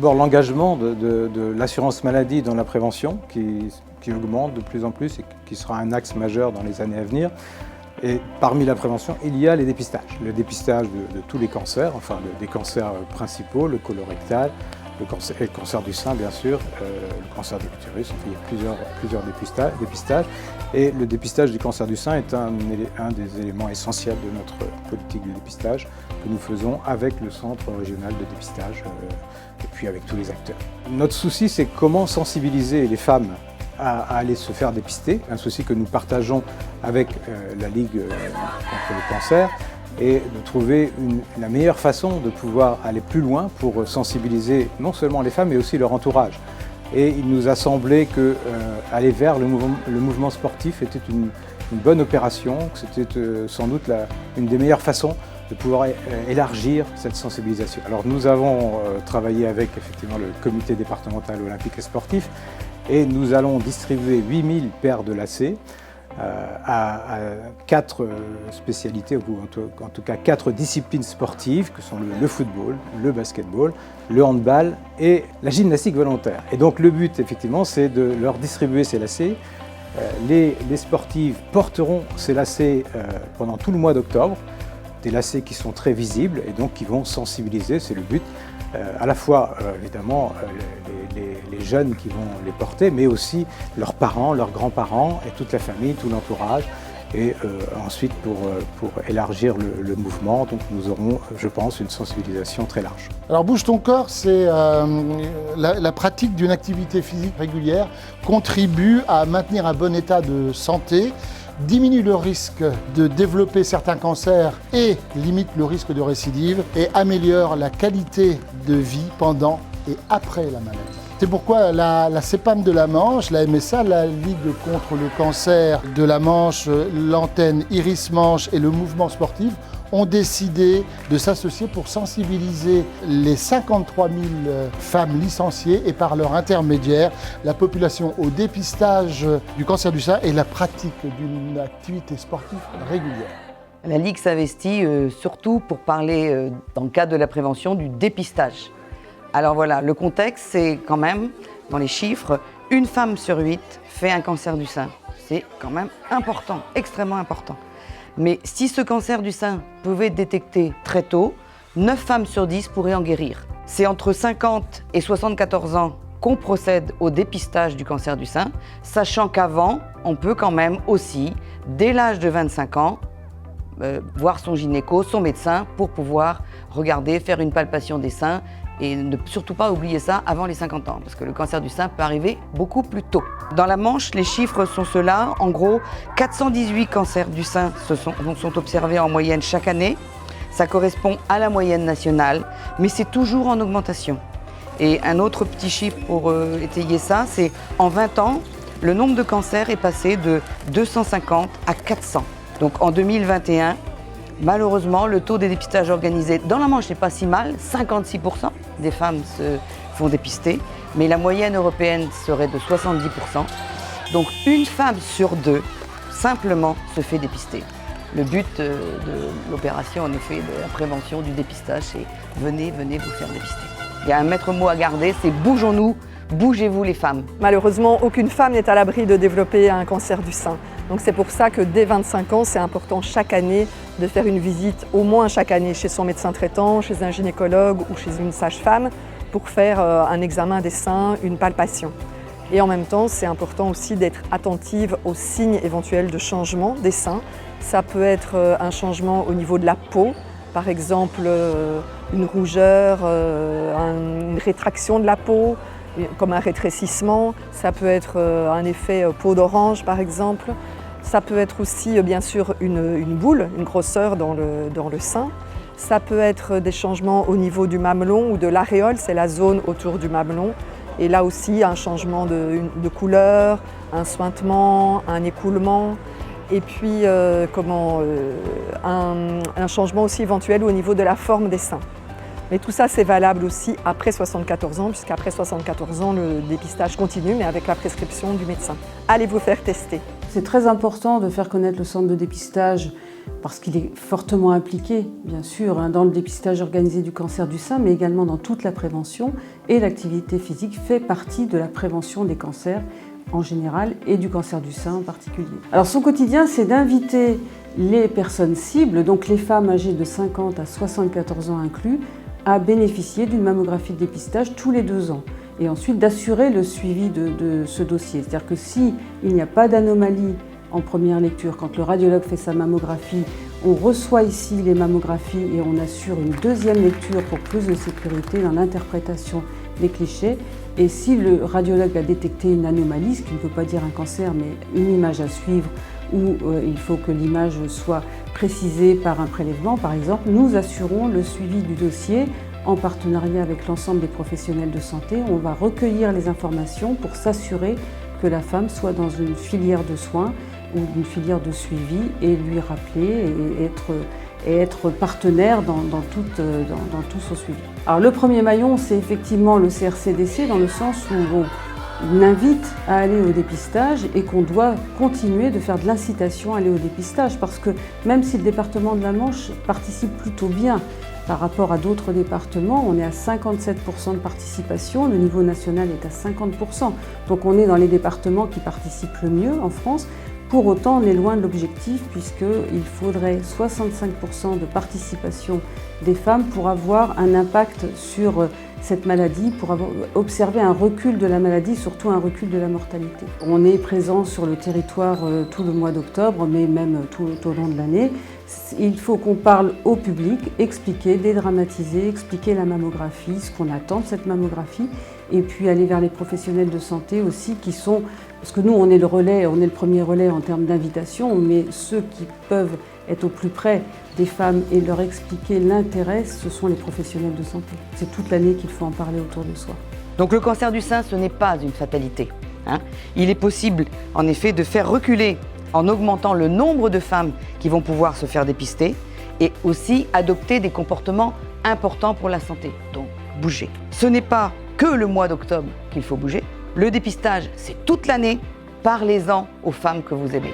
d'abord l'engagement de l'assurance maladie dans la prévention qui augmente de plus en plus et qui sera un axe majeur dans les années à venir. Et parmi la prévention, il y a les dépistages. Le dépistage de tous les cancers, enfin des cancers principaux, le colorectal, le cancer du sein bien sûr, le cancer de l'utérus, enfin, il y a plusieurs dépistages. Et le dépistage du cancer du sein est un des éléments essentiels de notre politique de dépistage que nous faisons avec le centre régional de dépistage et puis avec tous les acteurs. Notre souci, c'est comment sensibiliser les femmes à aller se faire dépister, un souci que nous partageons avec la Ligue contre le cancer, et de trouver la meilleure façon de pouvoir aller plus loin pour sensibiliser non seulement les femmes mais aussi leur entourage. Et il nous a semblé que aller vers le mouvement sportif était une bonne opération, que c'était sans doute une des meilleures façons de pouvoir élargir cette sensibilisation. Alors nous avons travaillé avec effectivement le comité départemental olympique et sportif et nous allons distribuer 8000 paires de lacets à 4 spécialités, ou en tout cas 4 disciplines sportives que sont le football, le basketball, le handball et la gymnastique volontaire. Et donc le but effectivement c'est de leur distribuer ces lacets. Les sportives porteront ces lacets pendant tout le mois d'octobre, des lacets qui sont très visibles et donc qui vont sensibiliser, c'est le but, à la fois évidemment les jeunes qui vont les porter, mais aussi leurs parents, leurs grands-parents et toute la famille, tout l'entourage. Et ensuite, pour élargir le mouvement, donc nous aurons, je pense, une sensibilisation très large. Alors Bouge ton corps, c'est la pratique d'une activité physique régulière contribue à maintenir un bon état de santé, diminue le risque de développer certains cancers et limite le risque de récidive et améliore la qualité de vie pendant et après la maladie. C'est pourquoi la CEPAM de la Manche, la MSA, la Ligue contre le cancer de la Manche, l'antenne Iris Manche et le mouvement sportif ont décidé de s'associer pour sensibiliser les 53 000 femmes licenciées et par leur intermédiaire la population au dépistage du cancer du sein et la pratique d'une activité sportive régulière. La Ligue s'investit surtout pour parler, dans le cadre de la prévention, du dépistage. Alors voilà, le contexte, c'est quand même, dans les chiffres, 1 femme sur 8 fait un cancer du sein. C'est quand même important, extrêmement important. Mais si ce cancer du sein pouvait être détecté très tôt, 9 femmes sur 10 pourraient en guérir. C'est entre 50 et 74 ans qu'on procède au dépistage du cancer du sein, sachant qu'avant, on peut quand même aussi, dès l'âge de 25 ans, voir son gynéco, son médecin, pour pouvoir regarder, faire une palpation des seins et ne surtout pas oublier ça avant les 50 ans, parce que le cancer du sein peut arriver beaucoup plus tôt. Dans la Manche, les chiffres sont ceux-là. En gros, 418 cancers du sein sont observés en moyenne chaque année. Ça correspond à la moyenne nationale, mais c'est toujours en augmentation. Et un autre petit chiffre pour étayer ça, c'est en 20 ans, le nombre de cancers est passé de 250 à 400. Donc en 2021, malheureusement, le taux des dépistages organisés dans la Manche n'est pas si mal, 56% des femmes se font dépister, mais la moyenne européenne serait de 70%. Donc 1 femme sur 2, simplement, se fait dépister. Le but de l'opération, en effet, de la prévention, du dépistage, c'est venez vous faire dépister. Il y a un maître mot à garder, c'est bougeons-nous, bougez-vous les femmes. Malheureusement, aucune femme n'est à l'abri de développer un cancer du sein. Donc c'est pour ça que dès 25 ans, c'est important chaque année de faire une visite, au moins chaque année, chez son médecin traitant, chez un gynécologue ou chez une sage-femme pour faire un examen des seins, une palpation. Et en même temps, c'est important aussi d'être attentive aux signes éventuels de changement des seins. Ça peut être un changement au niveau de la peau, par exemple une rougeur, une rétraction de la peau, comme un rétrécissement. Ça peut être un effet peau d'orange, par exemple. Ça peut être aussi, bien sûr, une boule, une grosseur dans le sein. Ça peut être des changements au niveau du mamelon ou de l'aréole, c'est la zone autour du mamelon. Et là aussi, un changement de couleur, un suintement, un écoulement. Et puis, un changement aussi éventuel au niveau de la forme des seins. Mais tout ça, c'est valable aussi après 74 ans, puisqu'après 74 ans, le dépistage continue, mais avec la prescription du médecin. Allez vous faire tester. C'est très important de faire connaître le centre de dépistage parce qu'il est fortement impliqué, bien sûr, dans le dépistage organisé du cancer du sein, mais également dans toute la prévention. Et l'activité physique fait partie de la prévention des cancers en général et du cancer du sein en particulier. Alors son quotidien, c'est d'inviter les personnes cibles, donc les femmes âgées de 50 à 74 ans inclus, à bénéficier d'une mammographie de dépistage tous les 2 ans. Et ensuite d'assurer le suivi de ce dossier. C'est-à-dire que s'il n'y a pas d'anomalie en première lecture, quand le radiologue fait sa mammographie, on reçoit ici les mammographies et on assure une deuxième lecture pour plus de sécurité dans l'interprétation des clichés. Et si le radiologue a détecté une anomalie, ce qui ne peut pas dire un cancer, mais une image à suivre, où il faut que l'image soit précisée par un prélèvement, par exemple, nous assurons le suivi du dossier en partenariat avec l'ensemble des professionnels de santé. On va recueillir les informations pour s'assurer que la femme soit dans une filière de soins ou une filière de suivi et lui rappeler et être partenaire dans tout son suivi. Alors le premier maillon, c'est effectivement le CRCDC dans le sens où on invite à aller au dépistage et qu'on doit continuer de faire de l'incitation à aller au dépistage parce que même si le département de la Manche participe plutôt bien par rapport à d'autres départements, on est à 57% de participation, le niveau national est à 50%. Donc on est dans les départements qui participent le mieux en France. Pour autant, on est loin de l'objectif puisqu'il faudrait 65% de participation des femmes pour avoir un impact sur cette maladie, pour observer un recul de la maladie, surtout un recul de la mortalité. On est présent sur le territoire tout le mois d'octobre, mais même tout au long de l'année. Il faut qu'on parle au public, expliquer, dédramatiser, expliquer la mammographie, ce qu'on attend de cette mammographie, et puis aller vers les professionnels de santé aussi qui sont, parce que nous on est le relais, on est le premier relais en termes d'invitation, mais ceux qui peuvent être au plus près des femmes et leur expliquer l'intérêt, ce sont les professionnels de santé. C'est toute l'année qu'il faut en parler autour de soi. Donc le cancer du sein, ce n'est pas une fatalité. Il est possible en effet de faire reculer en augmentant le nombre de femmes qui vont pouvoir se faire dépister et aussi adopter des comportements importants pour la santé, donc bouger. Ce n'est pas que le mois d'octobre qu'il faut bouger. Le dépistage, c'est toute l'année. Parlez-en aux femmes que vous aimez.